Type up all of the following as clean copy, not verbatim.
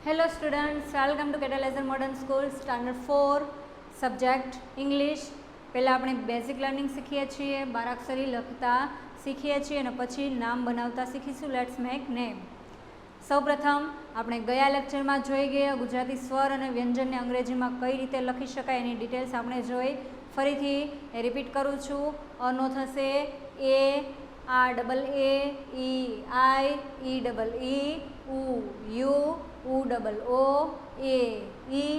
Hello students, welcome to Catalyzer Modern School Standard 4 subject English. પહેલાં આપણે basic learning શીખીએ છીએ, બારાક્ષરી લખતા શીખીએ છીએ અને પછી નામ બનાવતા શીખીશું. Let's make name. સૌપ્રથમ આપણે ગયા લેક્ચરમાં જોઈ ગયા ગુજરાતી સ્વર અને વ્યંજનને અંગ્રેજીમાં કઈ રીતે લખી શકાય એની ડિટેલ્સ આપણે જોઈ. ફરીથી રિપીટ કરું છું. અનો થશે એ, આ ડબલ એ, ઈ આઈ, ઈ ડબલ ઈ, ઉ યુ, ઉ double O, A E,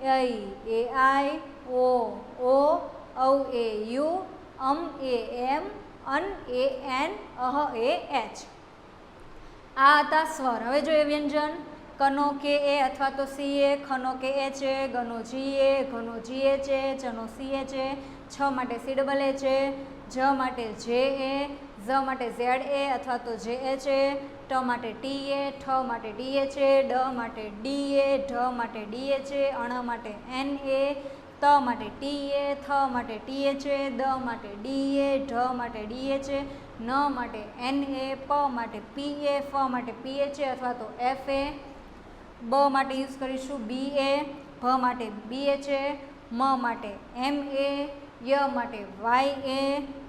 I A I, ओ औ ए यू, ए एम, अन ए एन, अह ए एच. आ હતા સ્વર. હવે જોઈએ વ્યંજન. કનો કે એ અથવા તો સી એ, ખનો કે એચ એ, ગનો જી એ, ઘનો જી એચ એ, ચનો સી એચ એ, છ માટે સી ડબલ એચ એ, જ માટે જે એ, ઝ માટે ઝેડ એ અથવા તો જે એચ એ, ટ માટે ટી એ, ઠ માટે ડી એચ એ, ડ માટે ડી એ, ઢ માટે ડી એચ એ, અણ માટે એન એ, ત માટે ટી એ, થ માટે ટી એચ એ, દ માટે ડી એ, ઢ માટે ડી એચ એ, ન માટે એન એ, પ માટે પી એ, ફ માટે પી એચ એ અથવા તો એફ એ, બ માટે યુઝ કરીશું બી એ, ભ માટે બી એચ એ, મ માટે એમ એ, ય માટે વાય એ,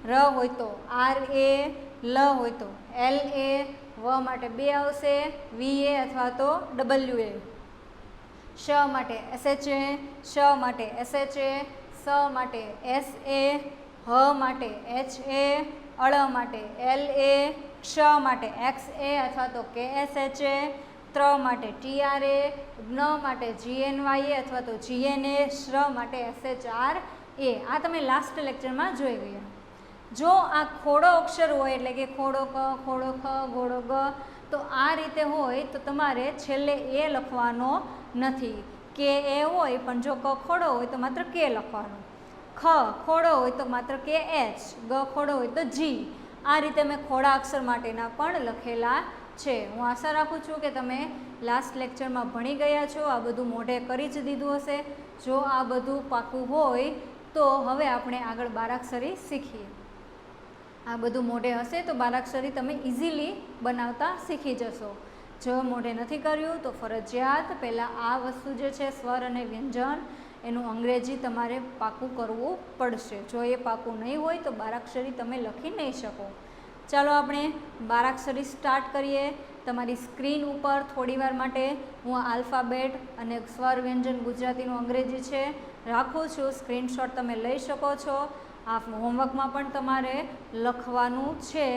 ર હોય તો આર એ, લ હોય તો એલ એ, વ માટે બે આવશે વી એ અથવા તો ડબલ્યુ એ, શ માટે એસ એચ એ, શ માટે એસ એચ એ, સ માટે એસ એ, હ માટે એચ એ, અળ માટે એલ એ, ક્ષ માટે એક્સ એ અથવા તો કે એસ એચ એ, ત્ર માટે ટી આર એ, ન માટે જી એન વાય એ અથવા તો જી એન એ, શ્ર માટે એસ એચ આર એ. આ તમે લાસ્ટ લેક્ચરમાં જોઈ ગયા. જો આ ખોડો અક્ષર હોય એટલે કે ખોડો ક, ખોડો ખ, ઘોડો ગ, તો આ રીતે હોય તો તમારે છેલ્લે એ લખવાનો નથી. કે એ હોય પણ જો ક ખોડો હોય તો માત્ર કે લખવાનો, ખ ખોડો હોય તો માત્ર કે એચ, ગ ખોડો હોય તો જી. આ રીતે મેં ખોડા અક્ષર માટેના પણ લખેલા છે. હું આશા રાખું છું કે તમે લાસ્ટ લેક્ચરમાં ભણી ગયા છો, આ બધું મોઢે કરી જ દીધું હશે. જો આ બધું પાકું હોય તો હવે આપણે આગળ બારાક્ષરી શીખીએ. આ બધું મોઢે હશે તો બારાક્ષરી તમે ઇઝીલી બનાવતા શીખી જશો. જો મોઢે નથી કર્યું તો ફરજિયાત પહેલાં આ વસ્તુ જે છે સ્વર અને વ્યંજન એનું અંગ્રેજી તમારે પાકું કરવું પડશે. જો એ પાકું નહીં હોય તો બારાક્ષરી તમે લખી નહીં શકો. ચાલો આપણે બારાક્ષરી સ્ટાર્ટ કરીએ. તમારી સ્ક્રીન ઉપર થોડીવાર માટે હું આલ્ફાબેટ અને સ્વર વ્યંજન ગુજરાતીનું અંગ્રેજી છે રાખું છું. સ્ક્રીનશોટ તમે લઈ શકો છો. આ હોમવર્કમાં પણ તમારે લખવાનું છે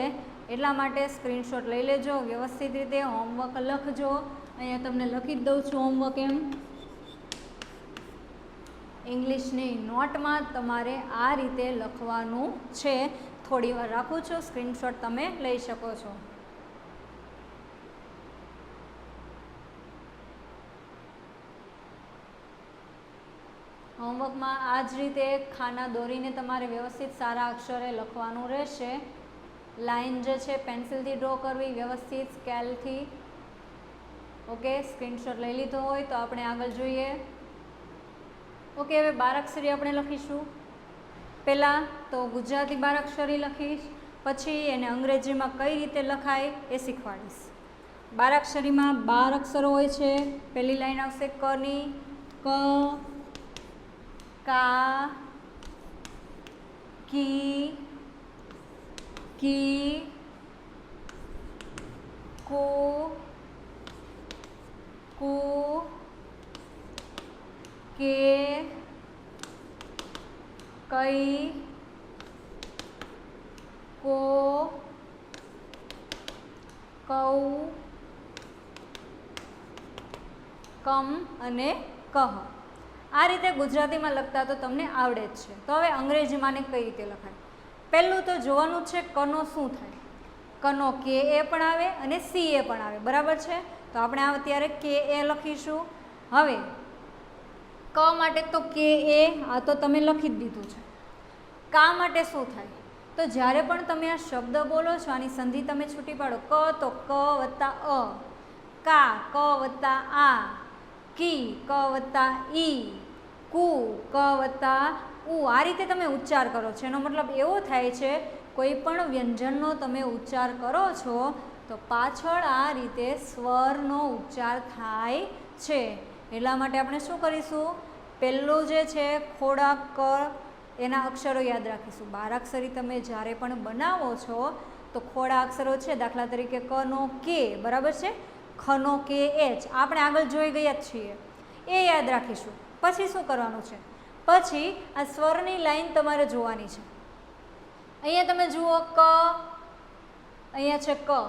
એટલા માટે સ્ક્રીનશોટ લઈ લેજો. વ્યવસ્થિત રીતે હોમવર્ક લખજો. અહીંયા તમને લખી જ દઉં છું હોમવર્ક એમ. ઇંગ્લિશની નોટમાં તમારે આ રીતે લખવાનું છે. થોડી વાર રાખું છું. સ્ક્રીનશોટ તમે લઈ શકો છો. હોમવર્કમાં આ જ રીતે ખાના દોરીને તમારે વ્યવસ્થિત સારા અક્ષરે લખવાનું રહેશે. લાઇન જે છે પેન્સિલથી ડ્રો કરવી વ્યવસ્થિત સ્કેલથી. ઓકે, સ્ક્રીનશોટ લઈ લીધો હોય તો આપણે આગળ જોઈએ. ઓકે, હવે બારાક્ષરી આપણે લખીશું. પહેલાં તો ગુજરાતી બારાક્ષરી લખીશ, પછી એને અંગ્રેજીમાં કઈ રીતે લખાય એ શીખવાડીશ. બારાક્ષરીમાં 12 અક્ષરો હોય છે. પહેલી લાઈન આવશે કની, ક, કા, કી, કુ, કુ, કે, કઈ, કો, કૌ, કમ અને કહ. આ રીતે ગુજરાતીમાં લખતા તો તમને આવડે જ છે. તો હવે અંગ્રેજીમાં ને કઈ રીતે લખાય? પહેલું તો જોવાનું છે કનો શું થાય. કનો કે એ પણ આવે અને સી એ પણ આવે, બરાબર છે. તો આપણે અત્યારે કે એ લખીશું. હવે ક માટે તો કે એ આ તો તમે લખી જ દીધું છે. કા માટે શું થાય? તો જ્યારે પણ તમે આ શબ્દ બોલો છો આની સંધિ તમે છૂટી પાડો. ક તો ક વત્તા અ, કા ક વત્તા આ, કી ક વત્તા ઈ, કુ ક વત્તા ઉ. આ રીતે તમે ઉચ્ચાર કરો છો. એનો મતલબ એવો થાય છે કોઈ પણ વ્યંજનનો તમે ઉચ્ચાર કરો છો તો પાછળ આ રીતે સ્વરનો ઉચ્ચાર થાય છે. એટલા માટે આપણે શું કરીશું, પહેલું જે છે ખોડા ક એના અક્ષરો યાદ રાખીશું. બારાક્ષરી તમે જ્યારે પણ બનાવો છો તો ખોડા અક્ષરો છે, દાખલા તરીકે કનો કે, બરાબર છે, ખનો કે એચ આપણે આગળ જોઈ ગયા જ છીએ, એ યાદ રાખીશું. પછી શું કરવાનું છે, પછી આ સ્વરની લાઈન તમારે જોવાની છે. અહીંયા તમે જુઓ ક, અહીંયા છે ક,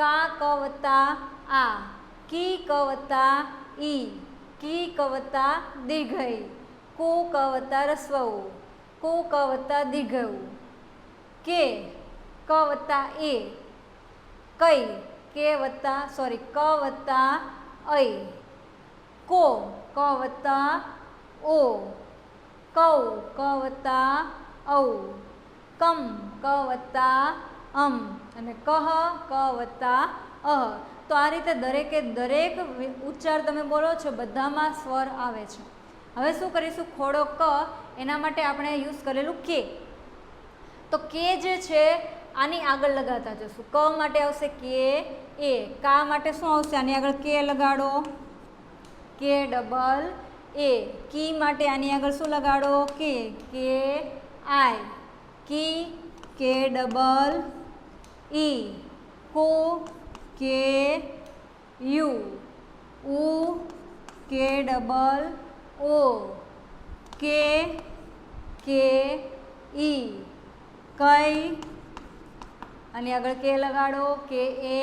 કા ક વત્તા આ, કી ક વત્તા ઈ, કી ક વત્તા દીર્ઘ ઈ, કુ ક વત્તા રસ્વ ઉ, કુ ક વત્તા દીર્ઘ ઉ, કે ક વત્તા એ, કઈ કે વત્તા ક વત્તા ઐ, કો ક વત્તા ઓ, કૌ ક વત્તા ઔ, કમ ક વત્તા અમ અને કહ ક વત્તા અહ. તો આ રીતે દરેકે દરેક ઉચ્ચાર તમે બોલો છો બધામાં સ્વર આવે છે. હવે શું કરીશું, ખોડો ક એના માટે આપણે યુઝ કરેલું કે, તો કે જે છે આની આગળ લગાવતા જશું. ક માટે આવશે કે એ, કા માટે શું આવશે, આની આગળ કે લગાડો, કે ડબલ એ, કી માટે આની આગળ શું લગાડો, કે આઈ, કી કે ડબલ ઈ, કુ કે યુ, ઉ કે ડબલ ઓ, કે ઈ, કઈ આની આગળ કે લગાડો, કે એ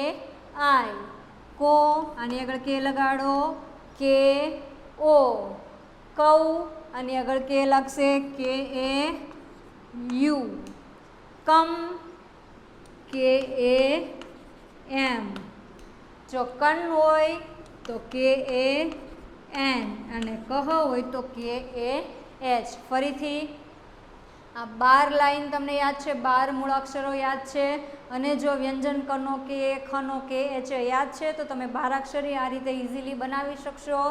આઈ, કો આની આગળ કે લગાડો, કે ઓ, કૌ આની આગળ કે લાગશે, કે એ યુ, કમ કે એ એમ, જો કન હોય તો કે એ એન અને કહ હોય તો કે એ એચ. ફરીથી આ 12 લાઈન તમને યાદ છે, 12 મૂળાક્ષરો યાદ છે, અને જો વ્યંજન કનો કે ખનો કે એચ યાદ છે તો તમે બારાક્ષરી આ રીતે ઇઝીલી બનાવી શકશો.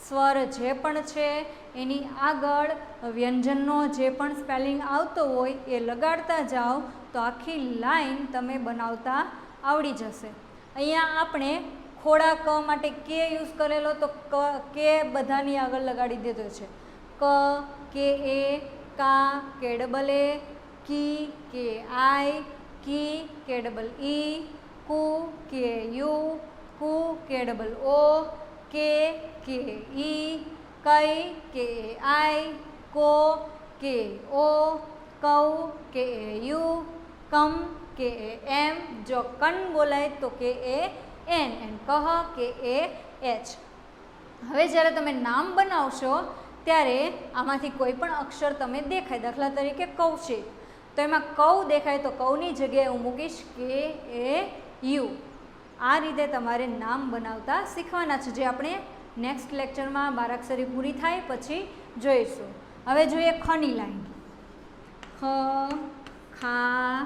સ્વર જે પણ છે એની આગળ વ્યંજનનો જે પણ સ્પેલિંગ આવતો હોય એ લગાડતા જાઓ તો આખી લાઈન તમે બનાવતા આવડી જશે. અહીંયા આપણે ખોડા ક માટે કે યુઝ કરેલો, તો કે બધાની આગળ લગાડી દીધો છે. કે એ, કા કે ડબલ એ, કી કે આઈ, કી કે ડબલ ઈ, કુ કે યુ, કુ કે ડબલ ઓ, કે ઈ, કઈ કે આઈ, કો કે ઓ, કૌ કે યુ, કમ કે એમ, જો કન બોલાય તો કે એ એન એન્ડ કહ કે એ એચ. હવે જ્યારે તમે નામ બનાવશો ત્યારે આમાંથી કોઈ પણ અક્ષર તમે દેખાય, દાખલા તરીકે કૌશિક, તો એમાં કૌ દેખાય તો કૌની જગ્યાએ હું મૂકીશ કે એ યુ. આ રીતે તમારે નામ બનાવતા શીખવાના છે, જે આપણે નેક્સ્ટ લેક્ચરમાં બારાક્ષરી પૂરી થાય પછી જોઈશું. હવે જોઈએ ખની લાઈન, ખ, ખા,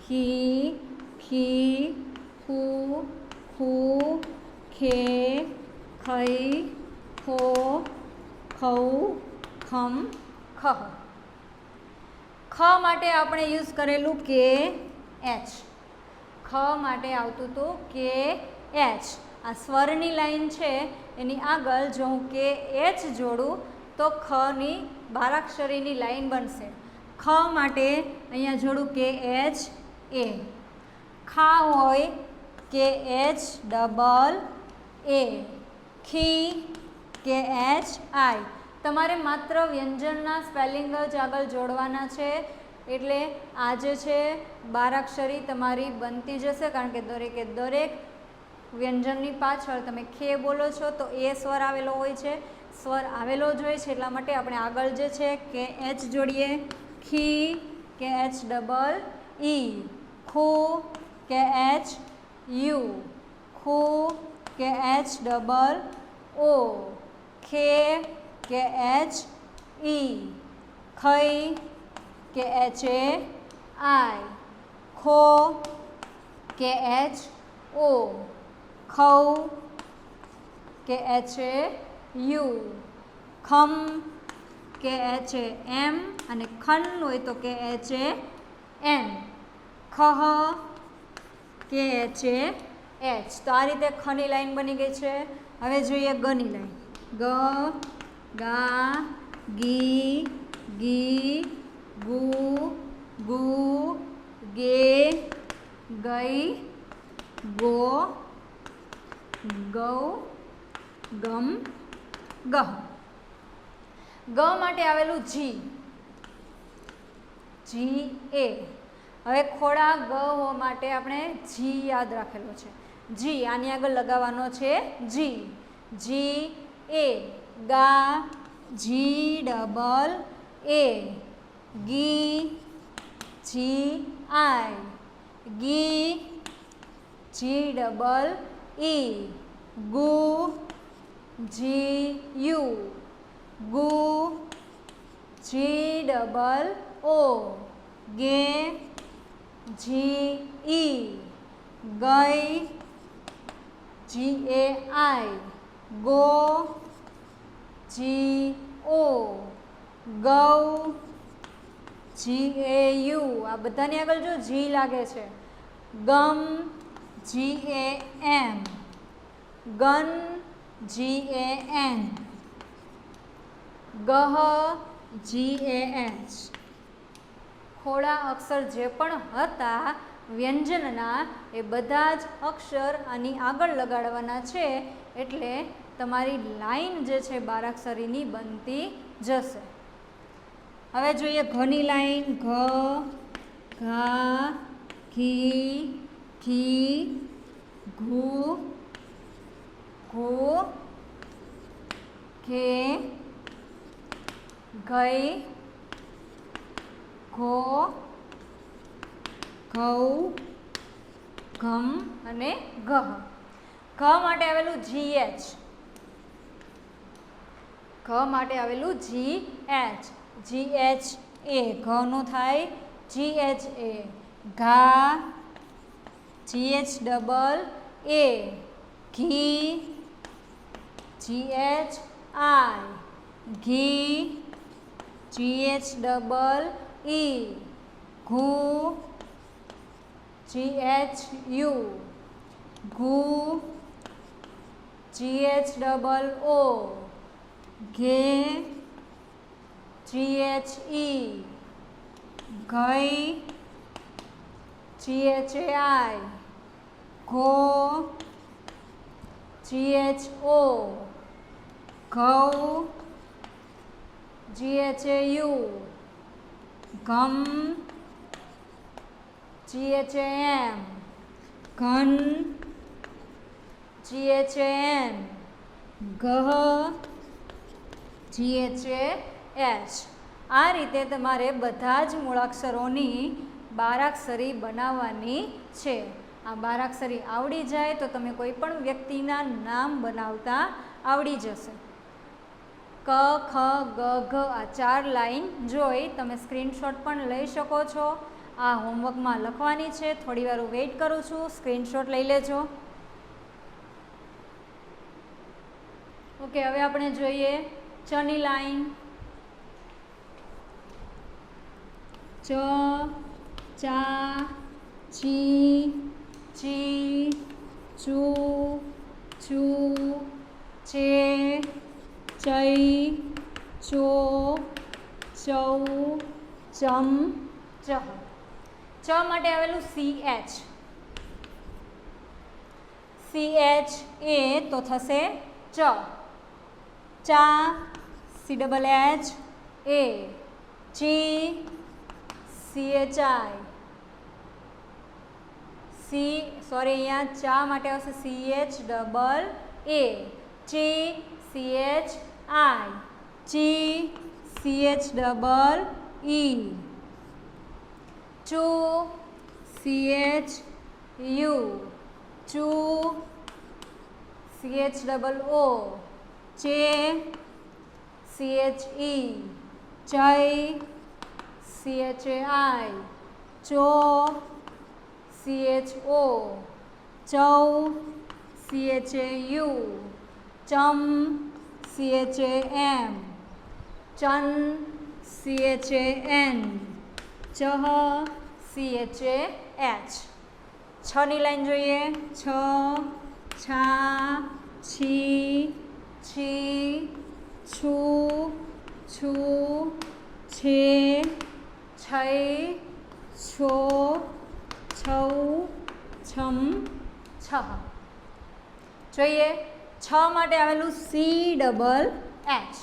ખી, ખી, ખુ, ખુ, ખે, ખઈ, ખો, ખૌ, ખમ, ખહ. ખ માટે આપણે યુઝ કરેલું કે એચ, ખ માટે આવતું હતું કે એચ. આ સ્વરની લાઈન છે એની આગળ જો હું કે એચ જોડું તો ખની બારાક્ષરીની લાઈન બનશે. ખ માટે અહીંયા જોડું કે એચ એ, ખા હોય કે એચ ડબલ એ, ખી કે એચ આઈ. તમારે માત્ર વ્યંજનના સ્પેલિંગ જ આગળ જોડવાના છે, એટલે આ જે છે બારાક્ષરી તમારી બનતી જશે, કારણ કે દરેકે દરેક વ્યંજનની પાછળ તમે ખે બોલો છો તો એ સ્વર આવેલો હોય છે, સ્વર આવેલો જ હોય છે, એટલા માટે આપણે આગળ જે છે કે એચ જોડીએ, ખી કે એચ ડબલ ઈ, ખુ કે એચ યુ, ખુ કે એચ ડબલ ઓ, ખે કે એચ ઈ, ખઈ કે એચ એ આઈ, ખો કે એચ ઓ, ખૌ કે એચ એ યુ, ખમ કે એચ એ એમ અને ખન હોય તો કે એચ એ એન, ખહ KHAH। તો આ રીતે ખની લાઈન બની ગઈ છે। હવે જોઈએ ગની લાઈન। ગ ગા ગી ગી ગુ ગુ ગે ગઈ ગો ગૌ ગમ ગહ। ગ માટે આવેલું જી જી એ। હવે ખોડા ગ માટે આપણે જી યાદ રાખેલો છે। જી આની આગળ લગાવવાનો છે જી જી એ ગા જી ડબલ એ ગી જી આઈ ગી જી ડબલ ઈ ગુ જી યુ ગુ જી ડબલ ઓ ગે જી ઈ ગઈ જી એ આઈ ગો જી ઓ ગૌ જી એ યુ। આ બધાની આગળ જો જી લાગે છે। ગમ જી એ એમ gun G A N ગહ G A H. ખોડા અક્ષર જે પણ હતા વ્યંજનના એ બધા જ અક્ષર આની આગળ લગાડવાના છે એટલે તમારી લાઈન જે છે બારાક્ષરીની બનતી જશે। હવે જોઈએ ઘની લાઈન। ઘ ઘા ઘી ઘી ઘુ ઘો ઘે ગઈ ઘો ઘઉ ઘમ અને ગહ। ઘ માટે આવેલું GH ઘ માટે આવેલું GH GH એ ઘનું થાય GHA ઘા GH ડબલ એ ઘી GH આઈ ઘી GH ડબલ ઈ ઘુ GH યુ ઘુ GH ડબલ ઓ ઘે GH ઈ ગઈ GHAI ઘો GHO ઘઉ GHAU ઘમ GHAM ઘન GHAN ગહ GHAH। આ રીતે તમારે બધા જ મૂળાક્ષરોની બારાક્ષરી બનાવવાની છે। આ બારાક્ષરી આવડી જાય તો તમે કોઈ પણ વ્યક્તિના નામ બનાવતા આવડી જશે। ક ખ ગ ઘ આ 4 લાઈન જોઈ તમે સ્ક્રીનશોટ પણ લઈ શકો છો। આ હોમવર્કમાં લખવાની છે। થોડી વાર વેઇટ કરું છું, સ્ક્રીનશોટ લઈ લેજો। ઓકે, હવે આપણે જોઈએ ચની લાઈન। ચ ચા ચી ચી ચૂ ચૂ ચે ચઈ ચો ચૌ ચમ ચહ। ચ માટે આવેલું CH CH એ તો થશે ચ ચા CHH એ ચી CHI અહીંયા ચા માટે આવશે CH ડબલ એ ચી CHI ચી CH ડબલ ઈ ચૂ CHU ચૂ CH ડબલ ઓ ચે CHE ચઈ CHAI ચો CHO ચૌ CHAU ચમ CHAM ચન CHAN ચહ CHAH। છની લાઈન જોઈએ. છ, છા, છી, છી, છું, છું, છે, છઈ, છો, છૌ, છમ, છ. જોઈએ છ માટે આવેલું CHH.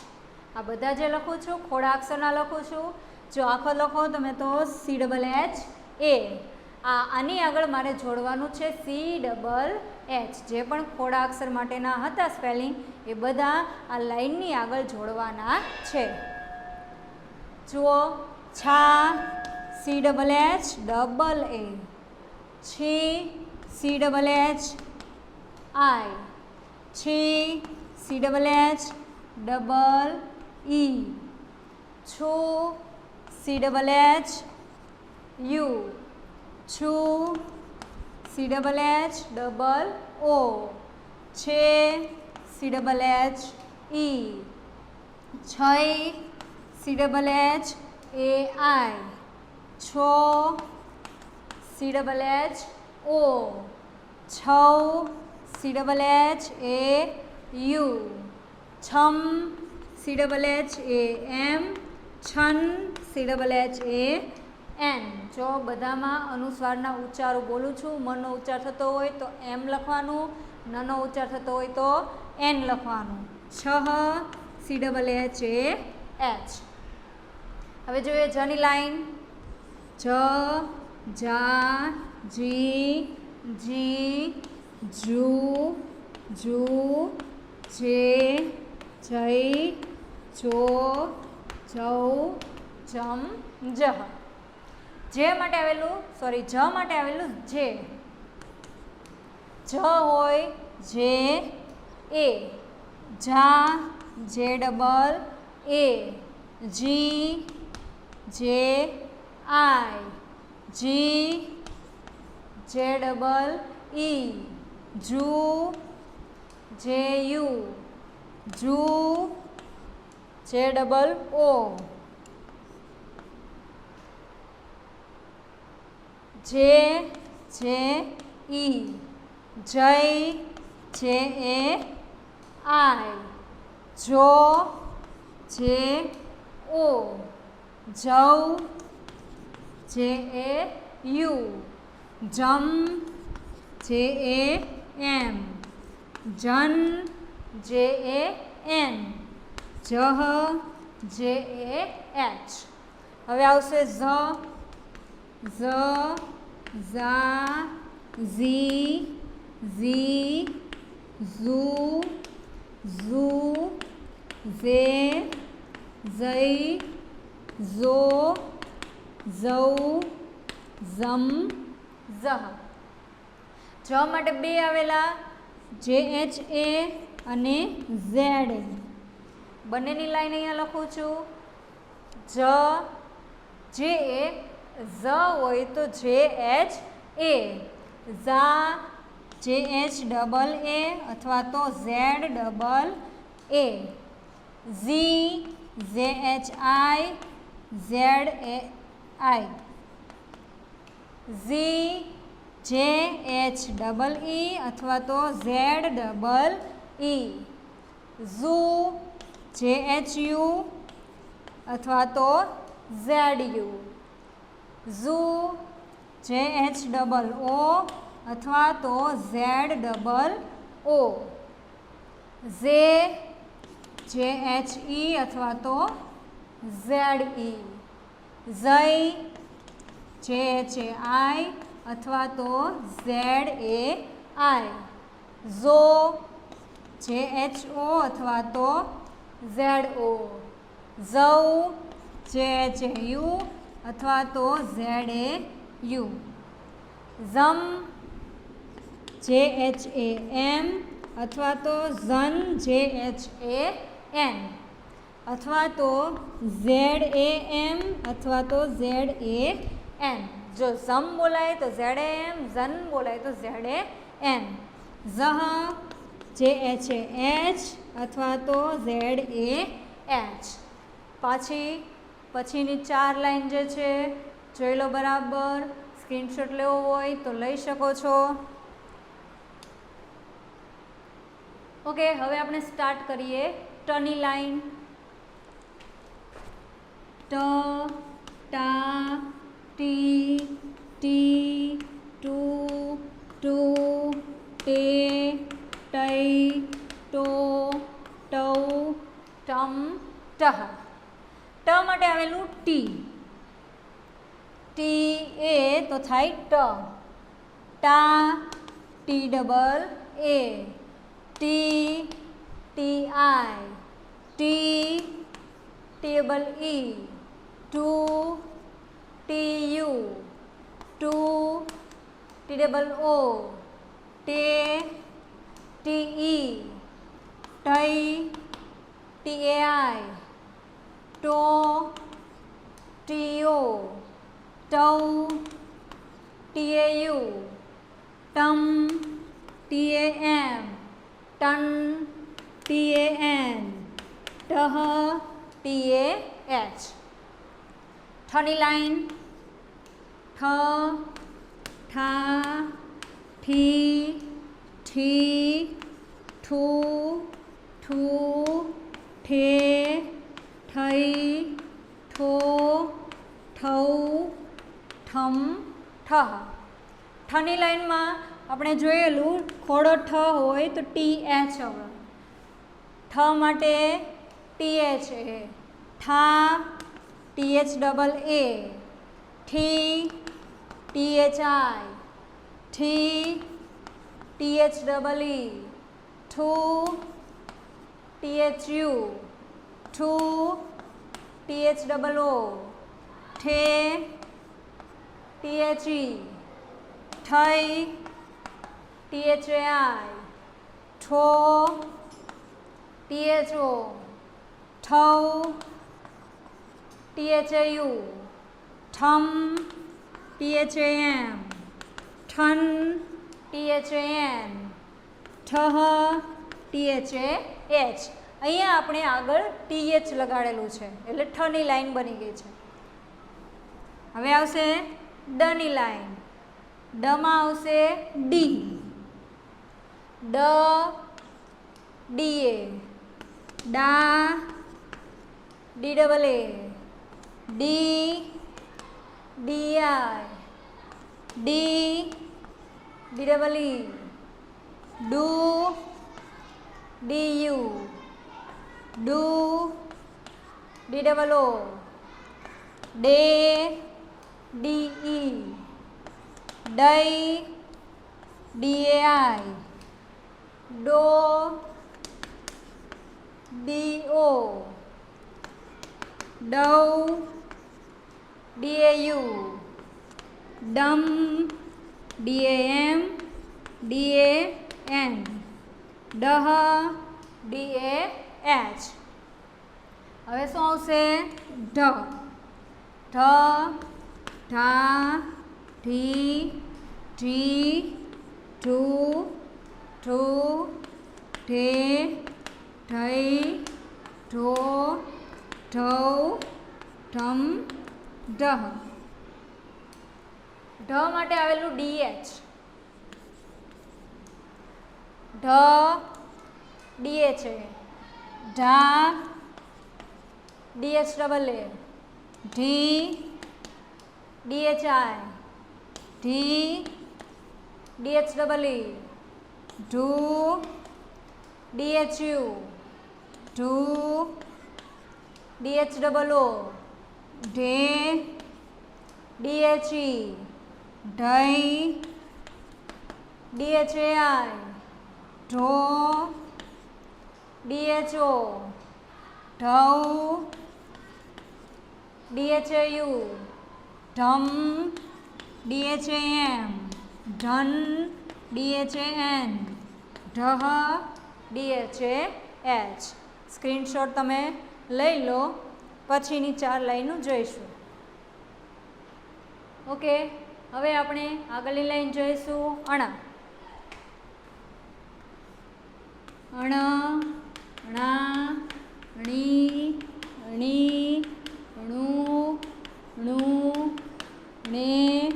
આ બધા જે લખું છું ખોડા અક્ષરના લખું છું. જો આખો લખો તમે તો CHHA. આની આગળ મારે જોડવાનું છે CHH. જે પણ ખોડા અક્ષર માટેના હતા સ્પેલિંગ એ બધા આ લાઈનની આગળ જોડવાના છે. જુઓ છા CHHAA, છી CHHI, છી CHHEE, છું CHHU, છું CHHOO, છે CHHE, છઈ CHHAI, છો CHHO, છૌ CHHAU, છમ CHHAM, છન CHHAN. જો બધામાં અનુસ્વારના ઉચ્ચારો બોલું છું. મનો ઉચ્ચાર થતો હોય તો એમ લખવાનું, નનો ઉચ્ચાર થતો હોય તો એન લખવાનું. છ CHHAH. હવે જોઈએ જની લાઈન. જ, જા, જી, જી, જુ, જુ, જે, જઈ, જો, જૌ, જમ, જહ. જ માટે આવેલું જે. જ હોય જે એ, જા JAA, જી JI, જી JEE, જુ JU, જુ JOO, JE, જય JAI, જો JO, જૌ JAU, જમ JAM, જન JAN, જહ JAH. હવે આવશે ઝ. ઝા, ઝી, ઝી, ઝુ, ઝુ, ઝે, ઝઈ, ઝો, ઝૌ, ઝમ, ઝહ. જ માટે બે આવેલા, JHA અને ZA. બંનેની લાઈન અહીંયા લખું છું. જે હોય તો JHA, ઝા JHAA અથવા તો ZAA, Zee ZHI, ZAI, Zee JHEE અથવા તો ZEE, ઝુ JHU અથવા તો ZU, ઝુ JHOO અથવા તો ZOO, ઝે JHE અથવા તો ZE, ઝઈ JHAI અથવા તો ZAI, ઝો JHO અથવા તો ZO, ઝૌ JHU અથવા તો ZAU, ઝમ JHAM અથવા તો ઝન JHAN અથવા તો ZAM અથવા તો ZAN. જો ઝમ બોલાય તો ZAM, ઝન બોલાય તો ZAN. ઝહ JHAH અથવા તો ZAH. પછીની ચાર લાઈન જે છે જોઈ લો બરાબર. स्क्रीनशॉट लेवो होय तो लई शको छो। ओके, हवे आपणे स्टार्ट करिए। टनी लाइन ट टा टी टी टू टू टे टै टो टौ टम टह। ट माटे आवेलू टी, टी ए तो थाय ट, टा टी डबल ए, टी टी आई, टी टी डबल ई, टू टी यू, टू टी डबल ओ, टे टी ई, टै टी ए आई, टो टी ओ, टौ टी ए यू, टम टी ए एम, टन टी ए एन, टह टी ए एच। ठनी लाइन ठ ठा ठी ठी ठू ठू ठे ठै ठो ठौ ठम ठह। ठनी लाइन में આપણે જોયેલું ખોડો ઠ હોય તો ટી એચ આવે, ઠ માટે ટી એચ એ, ઠા ટી એચ ડબલ એ, ઠી ટી એચ આઈ, ઠી ટી એચ ડબલ ઈ, ઠુ ટી એચ યુ, ઠુ ટી એચ ડબલ ઓ, ઠે ટી એચ ઈ, ठै टी एच ए आई, ठो टी एच ओ, ठौ T H A U, ठम T H A M, ठन T H A N, ठह T H A H. અહીંયા આપણે આગળ ટી એચ લગાડેલું છે એટલે ઠની લાઈન બની ગઈ છે। હવે આવશે ડની લાઈન। ડ માં આવશે ડી, ડ ડી એ, ડા डी डबल ए, डी डी आई, डी डी डबल ई, डू डी यू, डू डी डबल ओ, डे डी ई, डई डी ए आई, डो डी ओ, डौ डी ए यू, डम D A M D A N, डह डी ए एच। હવે શું આવશે? ઢ, ઠ ઠા ઠી ઠી ઠુ ઠુ ઠે ઠઈ ઠો ઠૌ ઠમ ઢહ। ઢ માટે આવેલું DH, ઢ DH છે, ઢા DH डबल ए, ढी DH I, ढी DH डबल ई, ढू DH U, ढू DH डबल ओ, ढे DH E, ढई DH A I, ढो DH O, ढौ DH A U, ढम DH A M, ढन DH A N, ढह DH A H। स्क्रीनशॉट तमे लई लो, पछीनी 4 लाइनों जोईशुं। ओके, हवे आपणे आगळनी लाइन जोईशुं अण, अण अणा अणी अणी अणु अणु अणे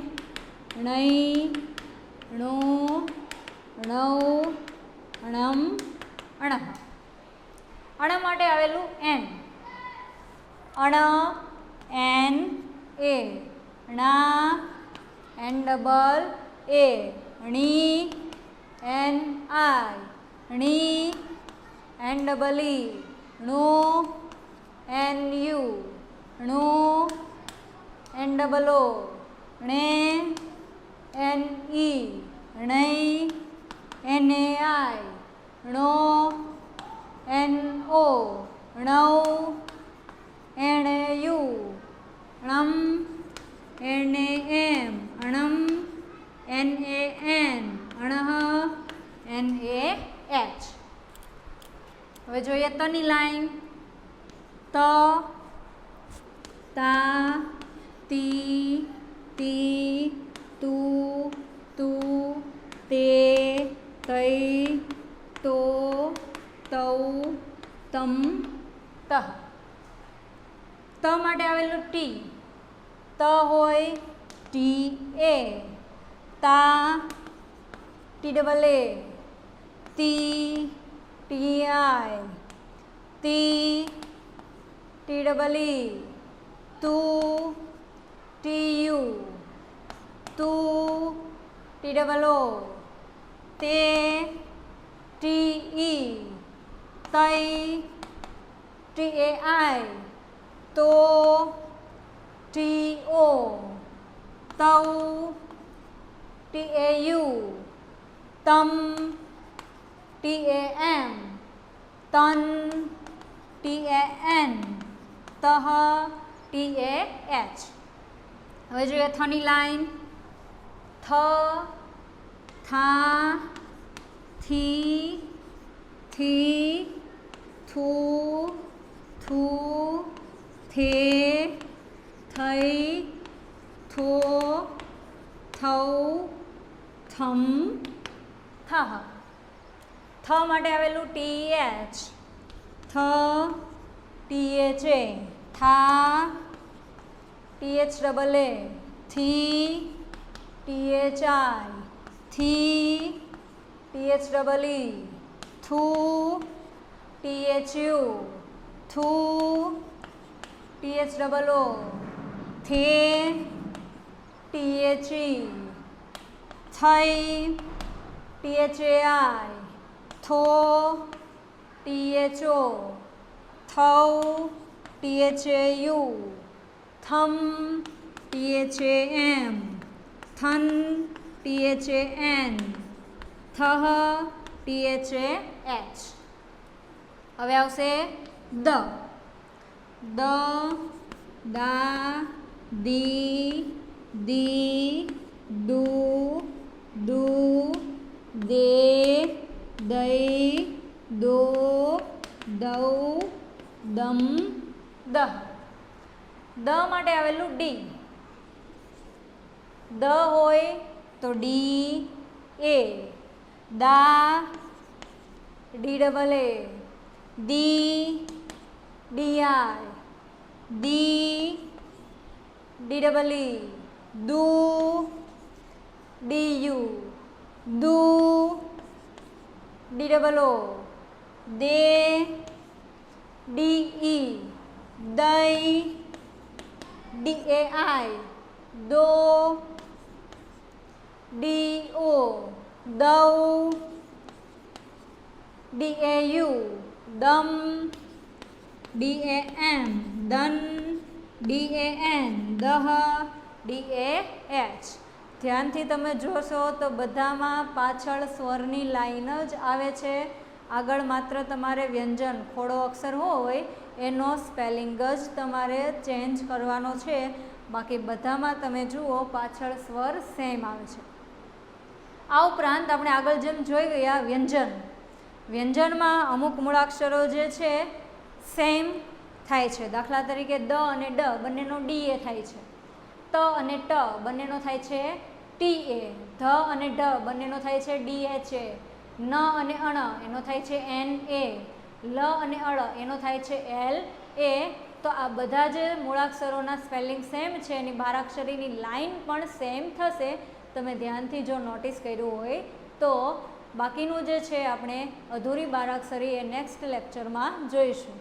અણહ. અણ માટે આવેલું એન. અણ એન એ. ણા એન ડબલ એ. ણી એન આઈ. ણી એન ડબલ ઈ. ણું એન યુ. ણું એન ડબલ ઓ. ણે એન ઈ. ણઈ એન એ આઈ. ણો એન ઓ. ણૌ એણ યુ. ણમ એન એ એમ. અણમ એન એ એન. અણહ એન એ એચ. હવે જોઈએ તની લાઈન. ત તા તી તી તું તું તે તઈ તો તૌ તમ તહ. ત માટે આવેલું ટી. ત હોય ટી એ. તા ટી ડબલ એ. તી ટી આઈ. તી ટી ડબલ ઈ. તું ટી યુ. તું ટી ડબલ ઓ. તે ટી ઈ. તઈ ટી એ આઈ. તો ટી ઓ. તૌ ટી એ યુ. તમ ટી એ એમ. તન ટી એ એન. તહ ટી એ એચ. હવે જોઈએ થની લાઈન. થ થા થી થી થું થું થે થઈ થો થૌ થમ થહ. થ માટે આવેલું ટી એચ. થ ટી એચ એ. થા ટી એચ ડબલ એ. થી ટી એચ આઈ. થી ટી એચ ડબલ ઈ. થું ટી એચ યુ. થું ટી એચ ડબલ ઓ. થે ટી એચ ઈ. થઈ ટી એચ એ આઈ. થો ટી એચ ઓ. થૌ ટી એચ એ યુ. થમ ટી એચ એ એમ. થન T H A N. થહ T H A H. હવે આવશે દ. દ દા દી દી દુ દૂ દે દઈ દો દૌ દમ દહ. દ માટે આવેલું ડી. દ હોય તો ડી એ. દા ડી ડબલ એ. દી ડી આઈ. દી ડી ડબલ ઈ. દૂ ડી યુ. દૂ ડી ડબલ ઓ. દે ડી ઈ. દઈ ડી એ આઈ. દો ડી ઓ. દૌ ડી એ યુ. દમ ડી એ એમ. દન ડી એ એન. દહ ડી એ એચ. ધ્યાનથી તમે જોશો તો બધામાં પાછળ સ્વરની લાઈન જ આવે છે. આગળ માત્ર તમારે વ્યંજન ખોડો અક્ષર હોય એનો સ્પેલિંગ જ તમારે ચેન્જ કરવાનો છે. બાકી બધામાં તમે જુઓ પાછળ સ્વર સેમ આવે છે. આ ઉપરાંત આપણે આગળ જેમ જોઈ ગયા વ્યંજન. વ્યંજનમાં અમુક મૂળાક્ષરો જે છે સેમ થાય છે. દાખલા તરીકે દ અને ડ બંનેનો ડી એ થાય છે. ત અને ટ બંનેનો થાય છે ટી એ. ધ અને ઢ બંનેનો થાય છે ડી એચ એ. ન અને અણ એનો થાય છે એન એ. લ અને અળ એનો થાય છે એલ એ. તો આ બધા જ મૂળાક્ષરોના સ્પેલિંગ સેમ છે. એની બારાક્ષરીની લાઈન પણ સેમ થશે. તમે ધ્યાનથી જો નોટિસ કર્યું હોય તો બાકીનું જે છે આપણે અધૂરી બારાક્ષરી એ નેક્સ્ટ લેક્ચરમાં જોઈશું.